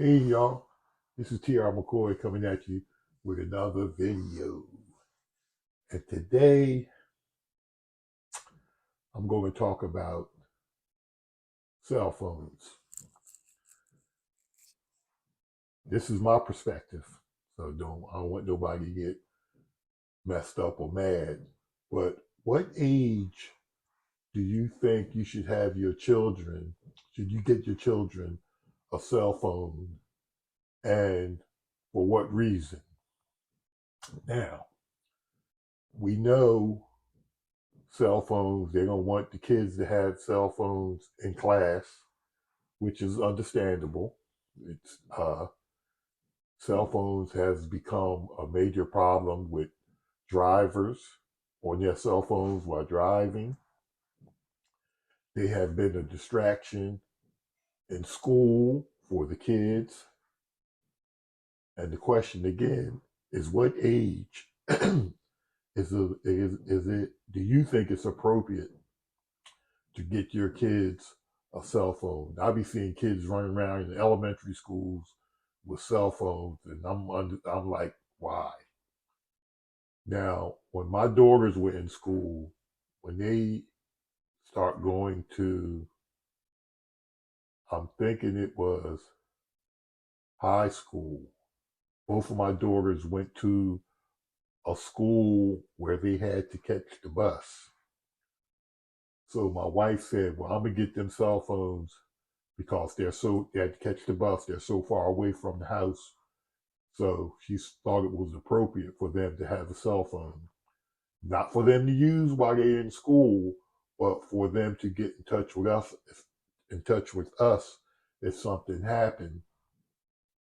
Hey y'all, this is TR McCoy coming at you with another video. And today I'm going to talk about cell phones. This is my perspective, so I don't want nobody to get messed up or mad. But what age do you think you should have your children? Should you get your children a cell phone, and for what reason? Now, we know cell phones, they don't want the kids to have cell phones in class, which is understandable. It's Cell phones has become a major problem with drivers on their cell phones while driving. They have been a distraction in school for the kids. And the question again is, what age is it? Do you think it's appropriate to get your kids a cell phone? I be seeing kids running around in elementary schools with cell phones, and I'm like, why? Now, when my daughters were in school, when they start going to, I'm thinking it was high school. Both of my daughters went to a school where they had to catch the bus. So my wife said, "Well, I'm gonna get them cell phones because they had to catch the bus. They're so far away from the house." So she thought it was appropriate for them to have a cell phone, not for them to use while they're in school, but for them to get in touch with us if something happened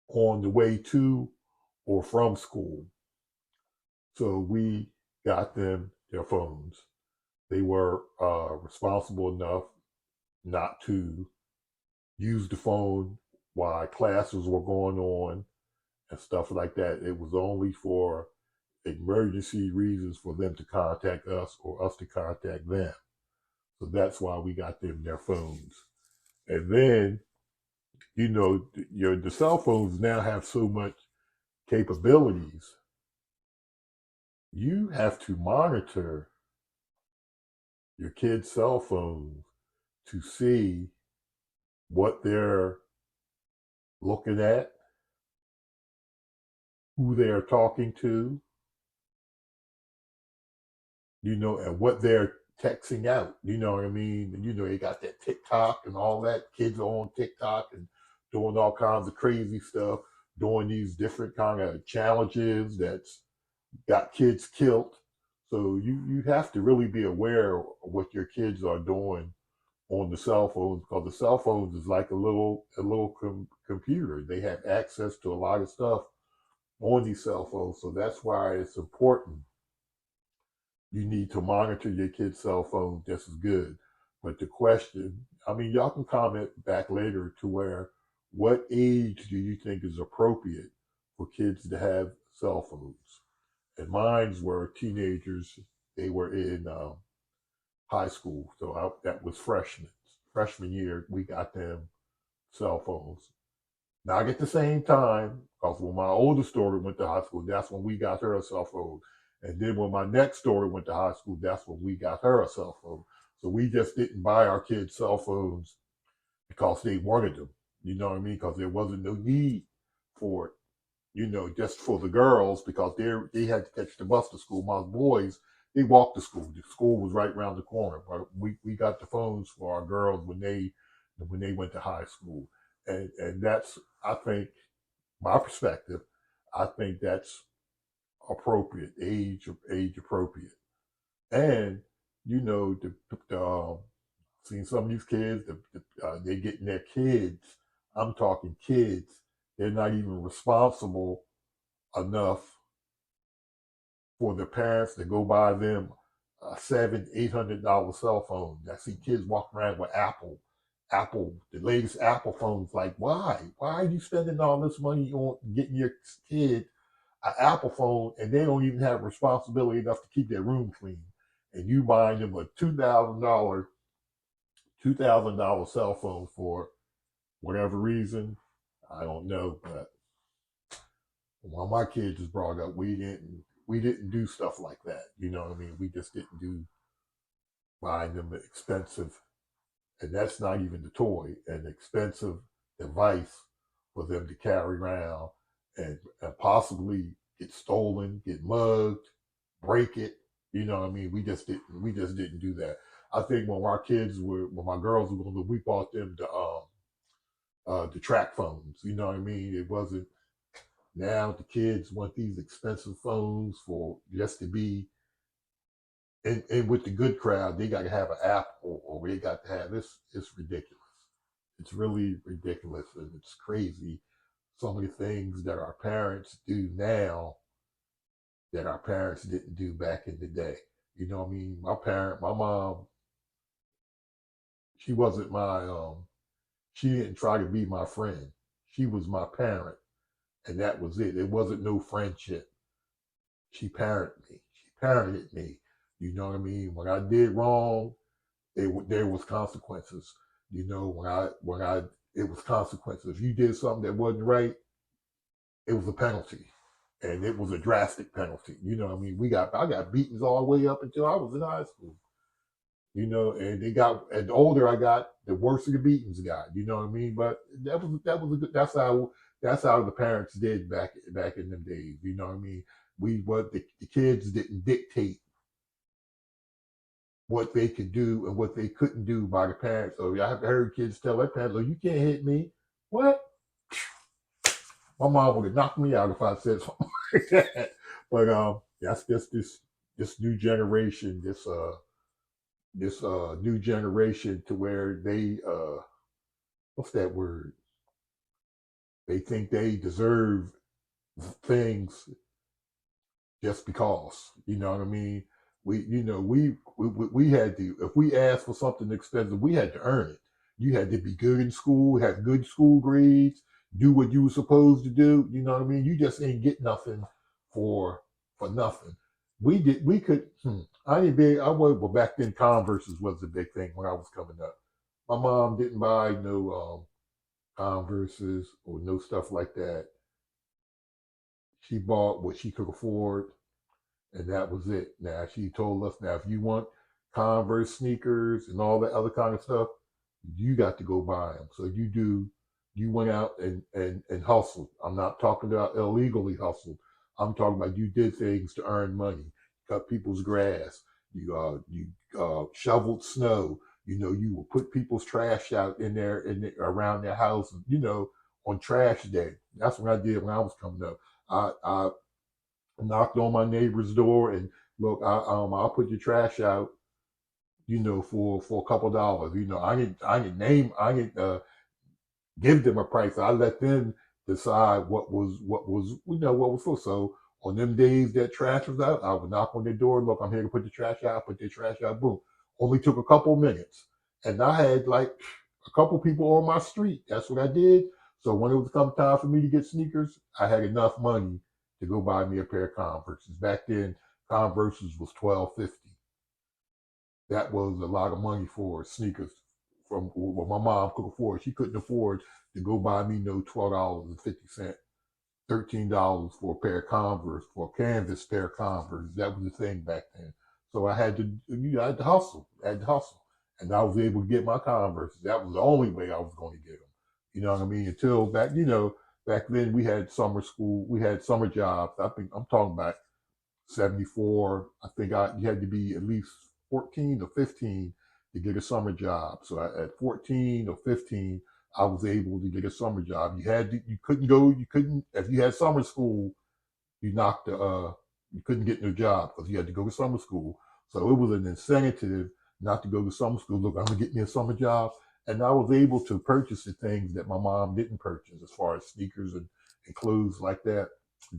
on the way to or from school. So we got them their phones. They were responsible enough not to use the phone while classes were going on and stuff like that. It was only for emergency reasons for them to contact us or us to contact them. So that's why we got them their phones. And then, the cell phones now have so much capabilities. You have to monitor your kids' cell phones to see what they're looking at, who they're talking to, and what they're texting out. You know what I mean? And they got that TikTok and all that. Kids are on TikTok and doing all kinds of crazy stuff, doing these different kind of challenges that's got kids killed. So you have to really be aware of what your kids are doing on the cell phones, because the cell phones is like a little computer. They have access to a lot of stuff on these cell phones. So that's why it's important. You need to monitor your kid's cell phone just as good. But the question, I mean, y'all can comment back later to where, what age do you think is appropriate for kids to have cell phones? And mines were teenagers. They were in high school. So that was freshmen. Freshman year, we got them cell phones. Not at the same time, because when my oldest daughter went to high school, that's when we got her a cell phone. And then when my next daughter went to high school, that's when we got her a cell phone. So we just didn't buy our kids cell phones because they wanted them. You know what I mean? Because there wasn't no need for it. Just for the girls, because they had to catch the bus to school. My boys, they walked to school. The school was right around the corner. But we got the phones for our girls when they went to high school. And that's, I think, my perspective, I think that's appropriate, age appropriate. And seeing some of these kids, they getting their kids. I'm talking kids. They're not even responsible enough for their parents to go buy them a $700-800 cell phone. I see kids walking around with the latest Apple phones. Like, why? Why are you spending all this money on getting your kid an Apple phone, and they don't even have responsibility enough to keep their room clean? And you buying them a $2,000 cell phone for whatever reason. I don't know, but when my kids was brought up, we didn't do stuff like that. You know what I mean? We just didn't do buying them expensive, and that's not even the toy, an expensive device for them to carry around and possibly get stolen, get mugged, break it. You know what I mean? We just didn't do that. I think when my girls were little, we bought them the track phones. You know what I mean? It wasn't. Now the kids want these expensive phones for just to be and with the good crowd. They got to have an Apple or they got to have this. It's ridiculous. It's really ridiculous and it's crazy. So many things that our parents do now that our parents didn't do back in the day. You know what I mean? My mom, she wasn't she didn't try to be my friend. She was my parent, and that was it. It wasn't no friendship. She parented me. She parented me. You know what I mean? When I did wrong, there was consequences. You know, when I it was consequences. If you did something that wasn't right, it was a penalty, and it was a drastic penalty. You know what I mean? I got beatings all the way up until I was in high school. You know, and the older I got, the worse the beatings got. You know what I mean? But that was a good. That's how the parents did back in them days. You know what I mean? The kids didn't dictate what they could do and what they couldn't do by the parents. So I have heard kids tell their parents, "Oh, you can't hit me." What? My mom would have knocked me out if I said something like that. But that's just this new generation, this new generation to where they what's that word? They think they deserve things just because. You know what I mean? We had to if we asked for something expensive, we had to earn it. You had to be good in school, have good school grades, do what you were supposed to do. You know what I mean? You just ain't get nothing for nothing. We could I didn't be I was well back then Converses was the big thing when I was coming up. My mom didn't buy no Converses or no stuff like that. She bought what she could afford and that was it. Now she told us now if you want Converse sneakers and all that other kind of stuff, you got to go buy them. So you went out and hustled. I'm not talking about illegally hustled. I'm talking about you did things to earn money, cut people's grass, you shoveled snow. You know, you would put people's trash out around their house. You know, on trash day. That's what I did when I was coming up. I knocked on my neighbor's door and look, I'll put your trash out, you know, for a couple of dollars. You know, I didn't give them a price. I let them decide what was for. So on them days that trash was out, I would knock on their door. Look, I'm here to put the trash out. Put their trash out. Boom. Only took a couple minutes, and I had like a couple people on my street. That's what I did. So when it was come time for me to get sneakers, I had enough money to go buy me a pair of Converses. Back then, Converses was $12.50. That was a lot of money for sneakers from what my mom could afford. She couldn't afford to go buy me no $12.50, $13 for a pair of Converse, for a canvas pair of Converse. That was the thing back then. So I had to hustle. I had to hustle. And I was able to get my Converse. That was the only way I was going to get them. You know what I mean? Until back then we had summer school, we had summer jobs. I'm talking about 74. I think you had to be at least 14 or 15 to get a summer job. So at 14 or 15, I was able to get a summer job. You couldn't, if you had summer school, you knocked you couldn't get no job because you had to go to summer school. So it was an incentive not to go to summer school. Look, I'm gonna get me a summer job. And I was able to purchase the things that my mom didn't purchase as far as sneakers and clothes like that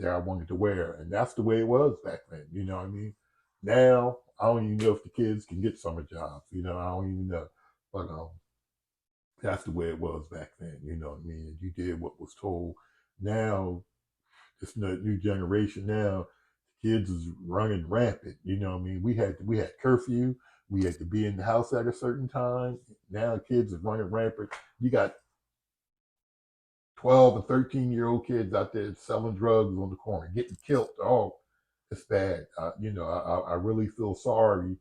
I wanted to wear. And that's the way it was back then. You know what I mean? Now I don't even know if the kids can get summer jobs. You know, I don't even know. But that's the way it was back then. You know what I mean? You did what was told. Now it's the new generation now. Kids is running rampant. You know what I mean? We had curfew. We had to be in the house at a certain time. Now kids are running rampant. You got 12 and 13-year-old kids out there selling drugs on the corner, getting killed. Oh, it's bad. I really feel sorry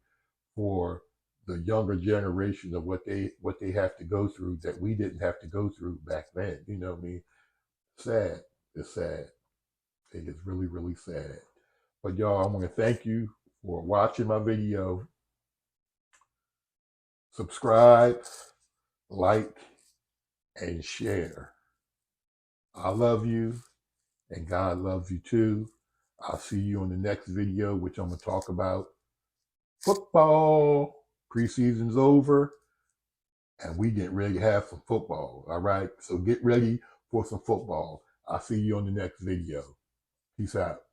for the younger generation of what they have to go through that we didn't have to go through back then. You know what I mean? Sad. It's sad. It is really, really sad. But y'all, I want to thank you for watching my video. Subscribe, like, and share. I love you, and God loves you too. I'll see you on the next video, which I'm going to talk about football. Preseason's over, and we get ready to have some football. All right? So get ready for some football. I'll see you on the next video. Peace out.